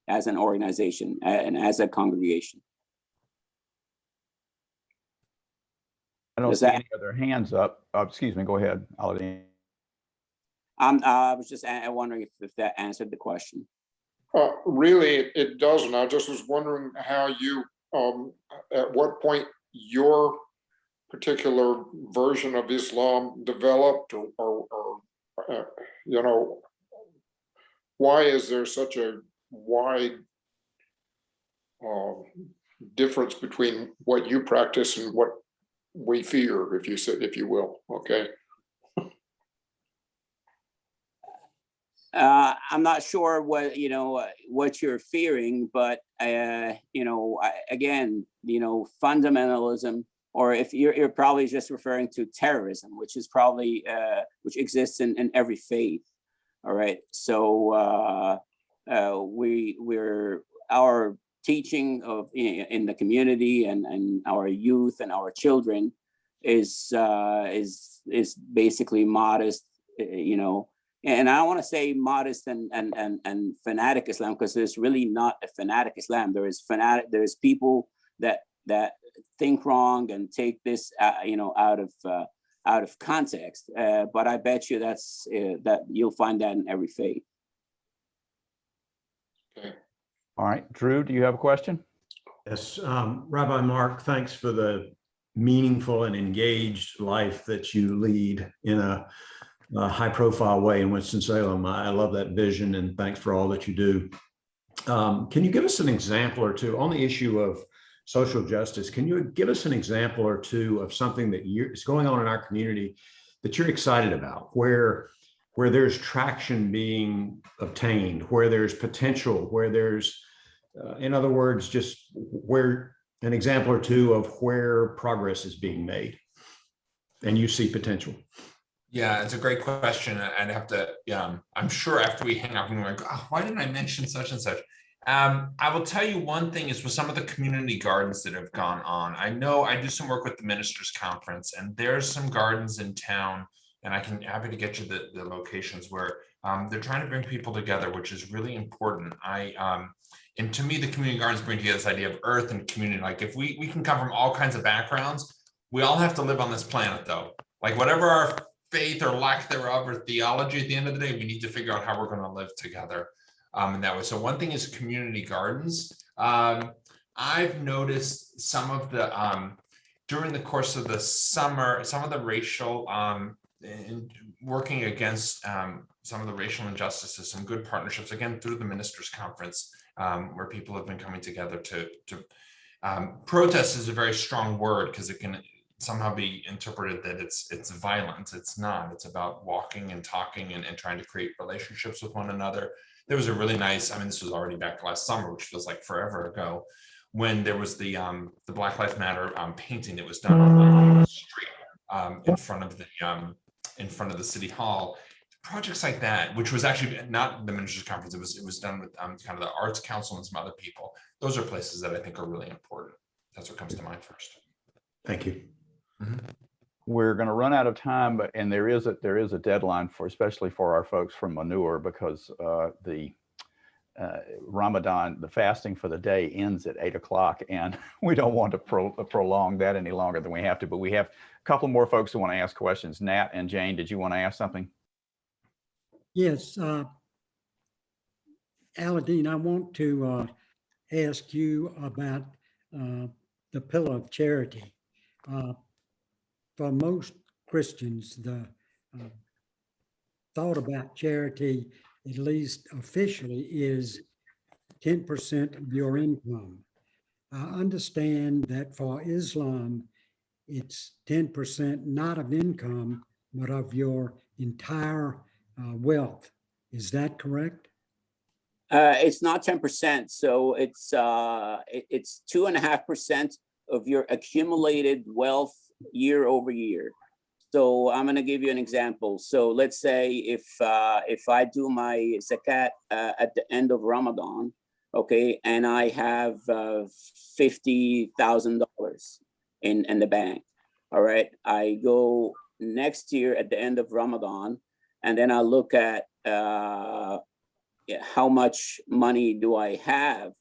as an organization and as a congregation. I don't see any other hands up. Excuse me, go ahead, Aladin. I was just wondering if that answered the question. Really, it doesn't. I just was wondering how you, at what point your particular version of Islam developed, or why is there such a wide difference between what you practice and what we fear, if you will? Okay. I'm not sure what you're fearing, but again, fundamentalism or if you're probably just referring to terrorism, which is probably which exists in every faith. All right, so our teaching of in the community and our youth and our children is basically modest, you know. And I don't want to say modest and fanatic Islam, because there's really not a fanatic Islam. There's people that think wrong and take this you know, out of context. But I bet you that you'll find that in every faith. Okay. All right, Drew, do you have a question? Yes, Rabbi Mark, thanks for the meaningful and engaged life that you lead in a high-profile way in Winston-Salem. I love that vision, and thanks for all that you do. Can you give us an example or two on the issue of social justice? Can you give us an example or two of something that is going on in our community that you're excited about, where there's traction being obtained, where there's potential, where there's, in other words, just where an example or two of where progress is being made and you see potential? Yeah, it's a great question. I'd have to, I'm sure after we hang up, I'm like, oh, why didn't I mention such and such? I will tell you one thing is with some of the community gardens that have gone on. I know I do some work with the Ministers Conference, and there's some gardens in town, and I can happy to get you the locations where they're trying to bring people together, which is really important. And to me, the community gardens bring together this idea of earth and community. Like if we can come from all kinds of backgrounds, we all have to live on this planet though. Like whatever our faith or lack thereof or theology, at the end of the day, we need to figure out how we're going to live together in that way. So one thing is community gardens. I've noticed some of the, during the course of the summer, some of the racial, working against some of the racial injustices, some good partnerships, again, through the Ministers Conference, where people have been coming together to protest is a very strong word because it can somehow be interpreted that it's violence. It's not. It's about walking and talking and trying to create relationships with one another. There was a really nice, I mean, this was already back last summer, which feels like forever ago, when there was the Black Lives Matter painting that was done on the street in front of the city hall. Projects like that, which was actually not the Ministers Conference, it was done with kind of the Arts Council and some other people. Those are places that I think are really important. That's what comes to mind first. Thank you. Mm-hmm. We're going to run out of time, and there is a deadline especially for our folks from Annoor, because the Ramadan, the fasting for the day ends at 8 o'clock, and we don't want to prolong that any longer than we have to. But we have a couple more folks who want to ask questions. Nat and Jane, did you want to ask something? Yes, Aladin, I want to ask you about the pillar of charity. For most Christians, the thought about charity, at least officially, is 10% of your income. I understand that for Islam, it's 10% not of income, but of your entire wealth. Is that correct? It's not 10%, so it's 2.5% of your accumulated wealth year over year. So I'm going to give you an example. So let's say if I do my zakat at the end of Ramadan, okay, and I have $50,000 in the bank. All right, I go next year at the end of Ramadan, and then I look at how much money do I have?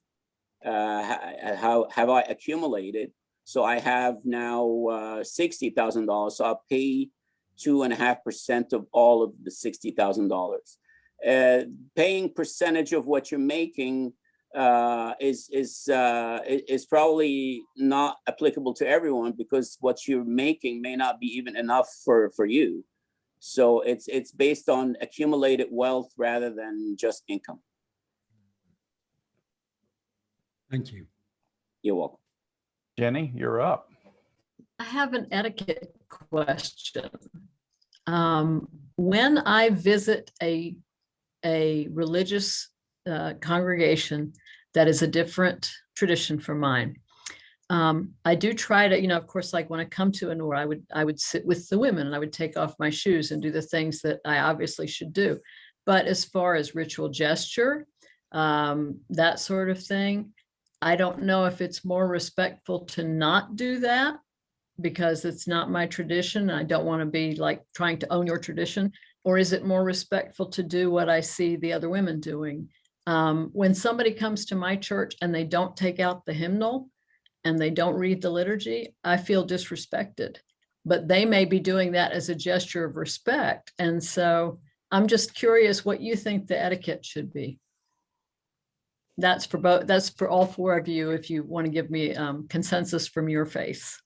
How have I accumulated? So I have now $60,000. So I'll pay 2.5% of all of the $60,000. Paying percentage of what you're making is probably not applicable to everyone, because what you're making may not be even enough for you. So it's based on accumulated wealth rather than just income. Thank you. You're welcome. Jenny, you're up. I have an etiquette question. When I visit a religious congregation that is a different tradition from mine, I do try to, of course, like when I come to Annoor, I would sit with the women and I would take off my shoes and do the things that I obviously should do. But as far as ritual gesture, that sort of thing, I don't know if it's more respectful to not do that because it's not my tradition. I don't want to be like trying to own your tradition. Or is it more respectful to do what I see the other women doing? When somebody comes to my church and they don't take out the hymnal and they don't read the liturgy, I feel disrespected. But they may be doing that as a gesture of respect. And so I'm just curious what you think the etiquette should be. That's for both. That's for all four of you. If you want to give me consensus from your faith.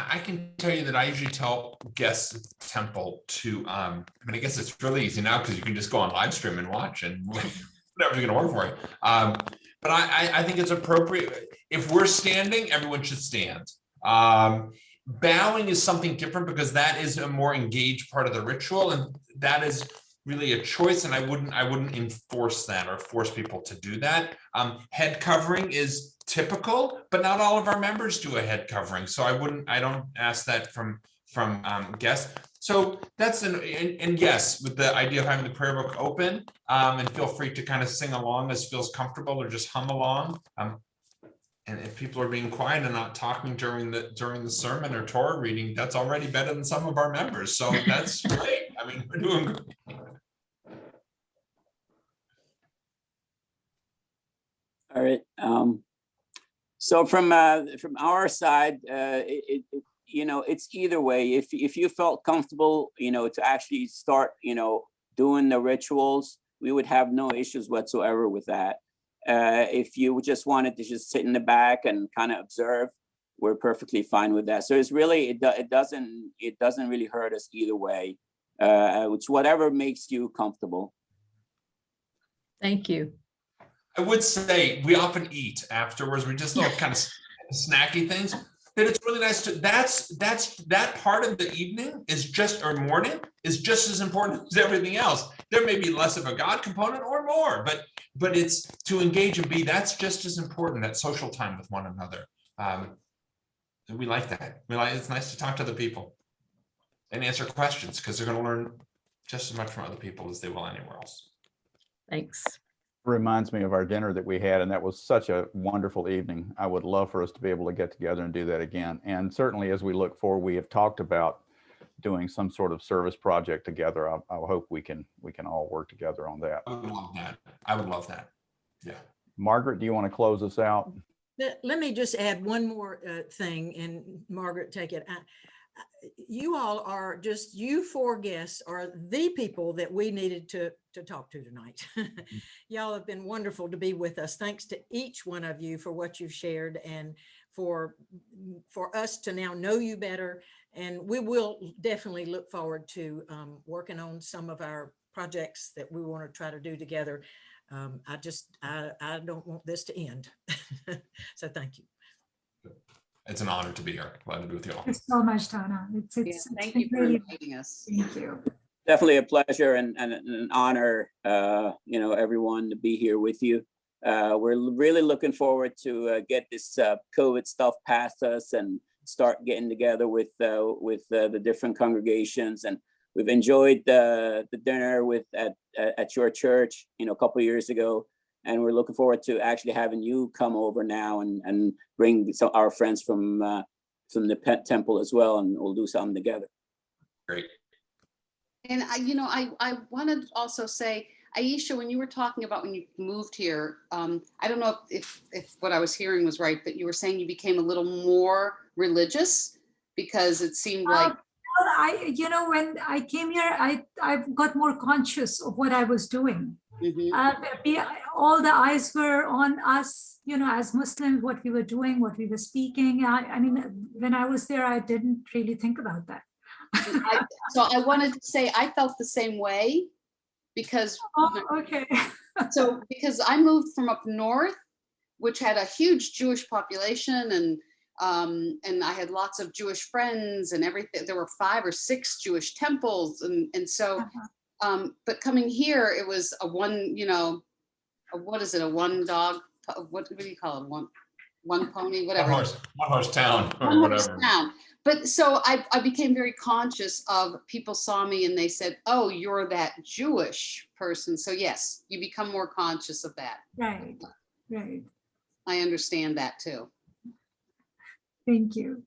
I can tell you that I usually tell guests at the temple to, I mean, I guess it's really easy now because you can just go on live stream and watch and whatever's going to work for you. But I think it's appropriate. If we're standing, everyone should stand. Bowing is something different because that is a more engaged part of the ritual, and that is really a choice, and I wouldn't enforce that or force people to do that. Head covering is typical, but not all of our members do a head covering, so I don't ask that from guests. So that's and yes, with the idea of having the prayer book open, and feel free to kind of sing along as feels comfortable, or just hum along. And if people are being quiet and not talking during the sermon or Torah reading, that's already better than some of our members. So that's great. I mean, we're doing great. All right. So from our side, it's either way. If you felt comfortable, to actually start, doing the rituals, we would have no issues whatsoever with that. If you just wanted to just sit in the back and kind of observe, we're perfectly fine with that. So it's really, it doesn't really hurt us either way. It's whatever makes you comfortable. Thank you. I would say we often eat afterwards. We just little kind of snacky things. That it's really nice to. That part of the evening is just, or morning is just as important as everything else. There may be less of a God component or more, but it's to engage and be. That's just as important. That social time with one another. We like that. It's nice to talk to other people and answer questions because they're going to learn just as much from other people as they will anywhere else. Thanks. Reminds me of our dinner that we had, and that was such a wonderful evening. I would love for us to be able to get together and do that again. And certainly as we look forward, we have talked about doing some sort of service project together. I hope we can all work together on that. I would love that. Yeah. Margaret, do you want to close us out? Let me just add one more thing, and Margaret, take it. You all are just, you four guests are the people that we needed to talk to tonight. Y'all have been wonderful to be with us. Thanks to each one of you for what you've shared and for us to now know you better. And we will definitely look forward to working on some of our projects that we want to try to do together. I don't want this to end. So thank you. It's an honor to be here. Glad to be with you all. Thanks so much, Donna. Thank you for inviting us. Thank you. Definitely a pleasure and an honor, everyone to be here with you. We're really looking forward to get this COVID stuff past us and start getting together with the different congregations. And we've enjoyed the dinner at your church, a couple of years ago. And we're looking forward to actually having you come over now and bring some our friends from the temple as well, and we'll do something together. Great. And I wanted to also say, Ayesha, when you were talking about when you moved here, I don't know if what I was hearing was right, but you were saying you became a little more religious because it seemed like. When I came here, I got more conscious of what I was doing. Mm-hmm. All the eyes were on us, as Muslims, what we were doing, what we were speaking. I mean, when I was there, I didn't really think about that. So I wanted to say I felt the same way because. Oh, okay. So because I moved from up north, which had a huge Jewish population, and I had lots of Jewish friends and everything. There were 5 or 6 Jewish temples, and so. But coming here, it was a one, what is it? A one dog? What do you call it? one pony, One whatever. horse town or One horse whatever. town. But so I became very conscious of people saw me and they said, oh, you're that Jewish person. So yes, you become more conscious of that. Right, right. I understand that too. Thank you.